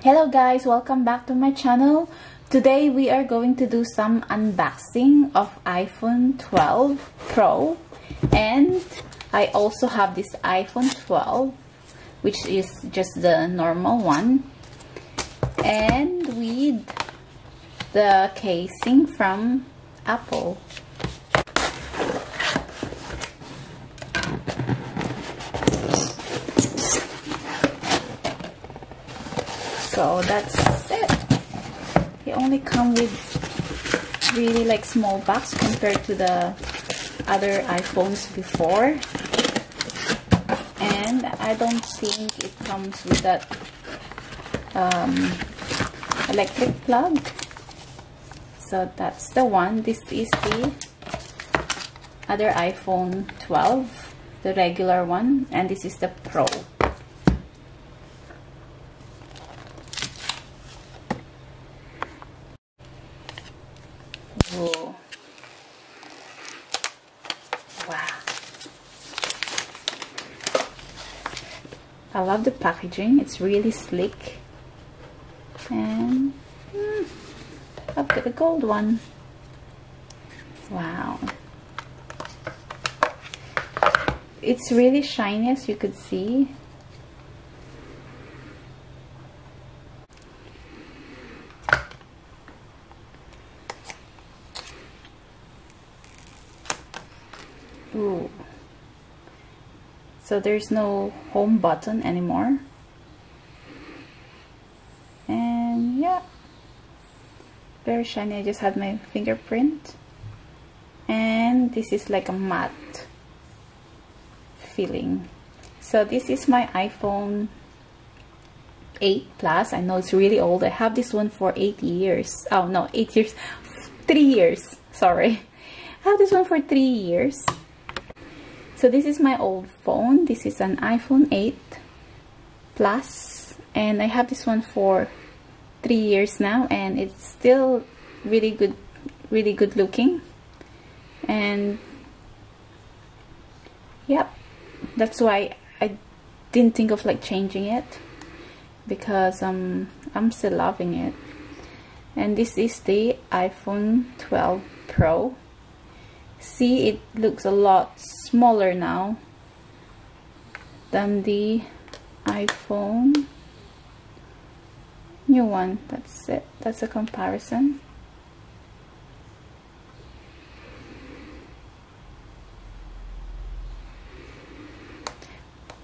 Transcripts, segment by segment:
Hello guys, welcome back to my channel. Today we are going to do some unboxing of iPhone 12 Pro, and I also have this iPhone 12, which is just the normal one, and with the casing from Apple. So that's it. They only come with really like small box compared to the other iPhones before, and I don't think it comes with that electric plug. So that's the one. This is the other iPhone 12, the regular one, and this is the Pro. Whoa. Wow. I love the packaging. It's really sleek. And I've got a gold one. Wow. It's really shiny, as you could see. Ooh. So there's no home button anymore. And yeah, very shiny. I just had my fingerprint, and this is like a matte feeling. So this is my iPhone 8 Plus. I know it's really old. I have this one for 8 years. Oh no, 8 years, 3 years, sorry. I have this one for 3 years. So this is my old phone. This is an iPhone 8 Plus, and I have this one for 3 years now, and it's still really good looking. And yep, that's why I didn't think of like changing it, because I'm still loving it. And this is the iPhone 12 Pro. See, it looks a lot smaller now than the iPhone new one. That's it. That's a comparison.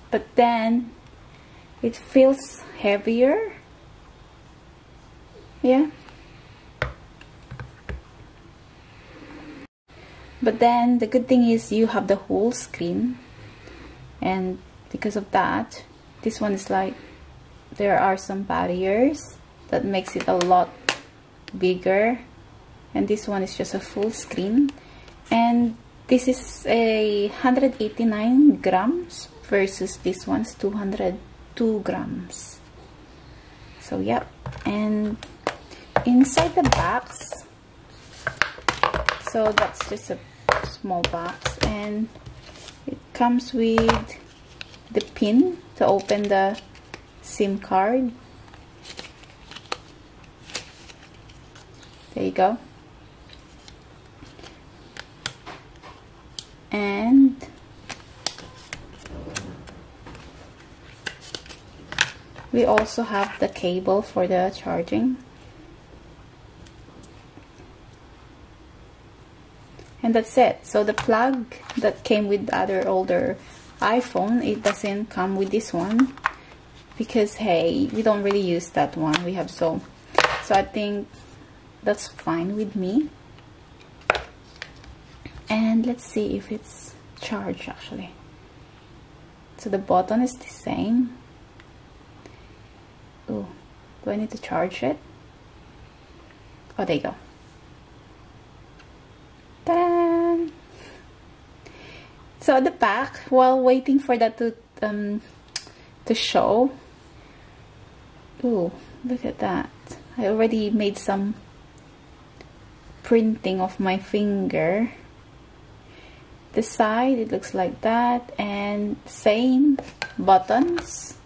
But then it feels heavier. Yeah. But then the good thing is you have the whole screen, and because of that, this one is like, there are some barriers that makes it a lot bigger, and this one is just a full screen. And this is a 189 grams versus this one's 202 grams. So yep. And inside the box, so that's just a small box, and it comes with the pin to open the SIM card. There you go. And we also have the cable for the charging. And that's it. So the plug that came with the other older iPhone, it doesn't come with this one, because hey, we don't really use that one. We have so I think that's fine with me. And let's see if it's charged actually. So the button is the same. Oh, do I need to charge it? Oh, there you go. Ta-da! So at the back, while waiting for that to show, ooh, look at that. I already made some printing of my finger. The side, it looks like that, and same buttons,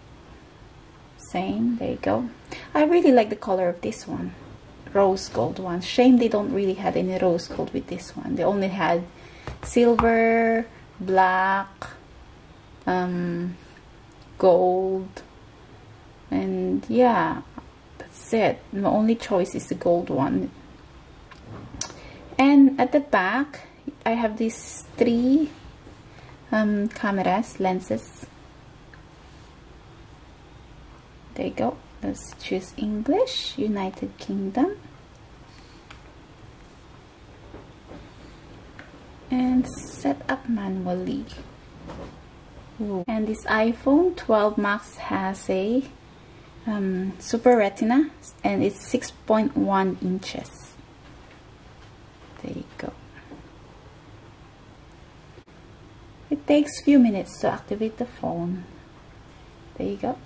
Same, there you go. I really like the color of this one, rose gold one. Shame they don't really have any rose gold with this one. They only had silver, black, gold, and yeah, that's it. My only choice is the gold one. And at the back I have these 3 cameras, lenses. There you go. Let's choose English, United Kingdom, and set up manually. Ooh. And this iPhone 12 Max has a Super Retina, and it's 6.1 inches. There you go. It takes a few minutes to activate the phone. There you go.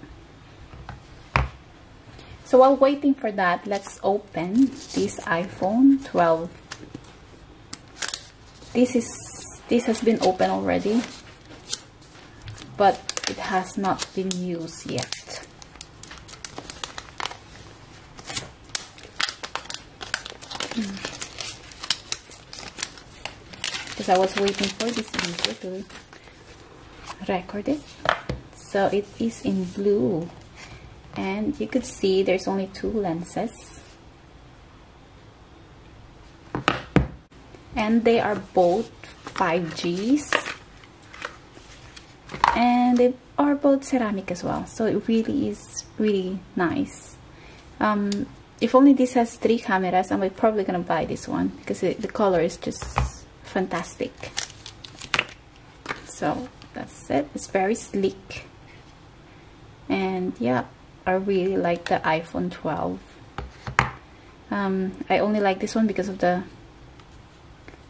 So while waiting for that, let's open this iPhone 12. This has been opened already, but it has not been used yet. Because I was waiting for this video to record it. So it is in blue, and you could see there's only 2 lenses, and they are both 5Gs, and they are both ceramic as well, so it really is really nice. If only this has 3 cameras, I'm probably gonna buy this one because the color is just fantastic. So that's it. It's very sleek, and yeah, I really like the iPhone 12. I only like this one because of the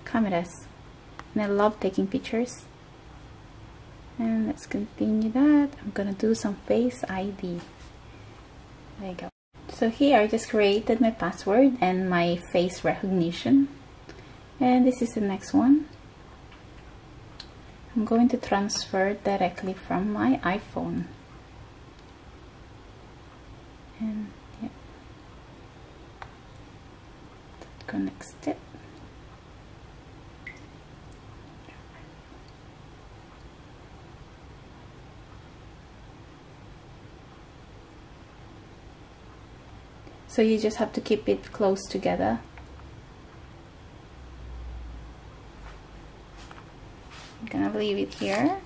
cameras, and I love taking pictures. And let's continue that. I'm gonna do some Face ID. There you go. So here I just created my password and my face recognition, and this is the next one. I'm going to transfer directly from my iPhone, and yeah, that connects it. So you just have to keep it close together. I'm gonna leave it here.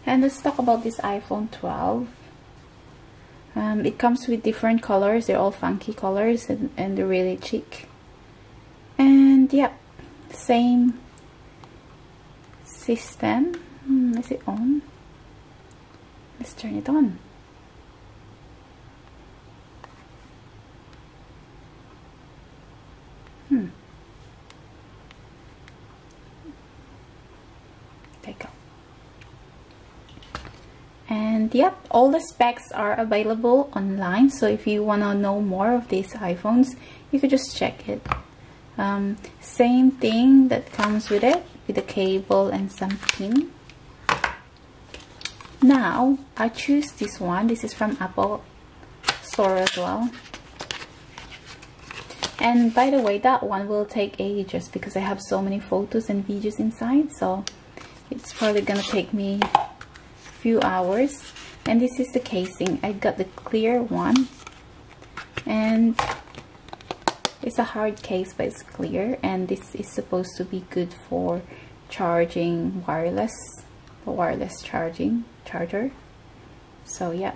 And let's talk about this iPhone 12. It comes with different colors. They're all funky colors, and they're really chic. And yeah, same system. Is it on? Let's turn it on. There you go. And yep, all the specs are available online, so if you want to know more of these iPhones, you could just check it. Same thing that comes with it, with the cable and some pin. Now I choose this one. This is from Apple Store as well. And by the way, that one will take ages because I have so many photos and videos inside, so it's probably gonna take me a few hours. And this is the casing. I got the clear one, and it's a hard case, but it's clear, and this is supposed to be good for charging wireless charger. So yeah,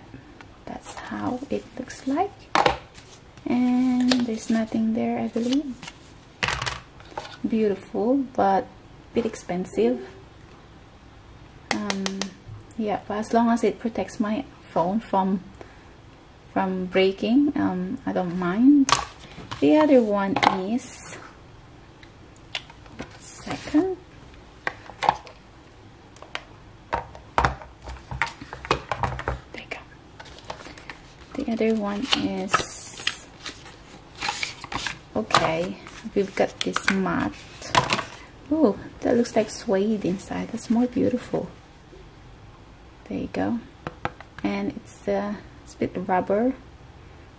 that's how it looks like. And there's nothing there, I believe. Beautiful, but a bit expensive. Yeah, but as long as it protects my phone from breaking, I don't mind. The other one is, second, there you go. The other one is, okay, we've got this mat. Oh, that looks like suede inside. That's more beautiful. There you go. And it's the split rubber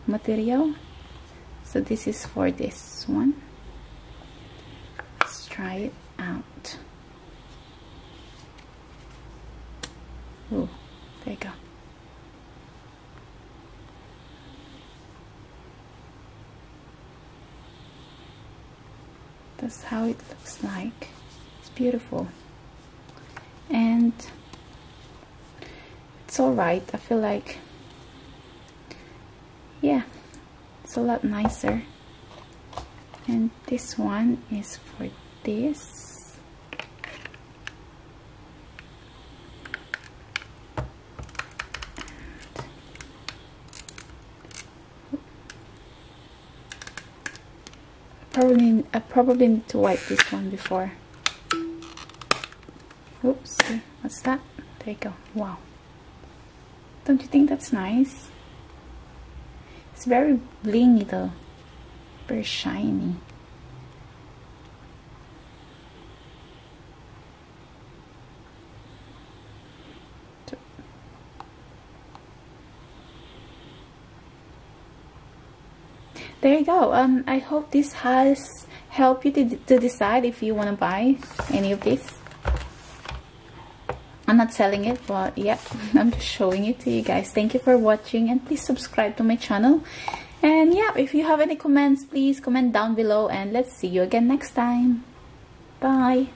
material. So this is for this one. Let's try it out. Oh, there you go. That's how it looks like. It's beautiful. And it's alright. I feel like, yeah, it's a lot nicer. And this one is for this. I probably need to wipe this one before. Oops, what's that? There you go. Wow. Don't you think that's nice? It's very blingy though. Very shiny. There you go. I hope this has helped you to decide if you want to buy any of this. I'm not selling it, but yeah, I'm just showing it to you guys. Thank you for watching, and please subscribe to my channel. And yeah, if you have any comments, please comment down below, and let's see you again next time. Bye.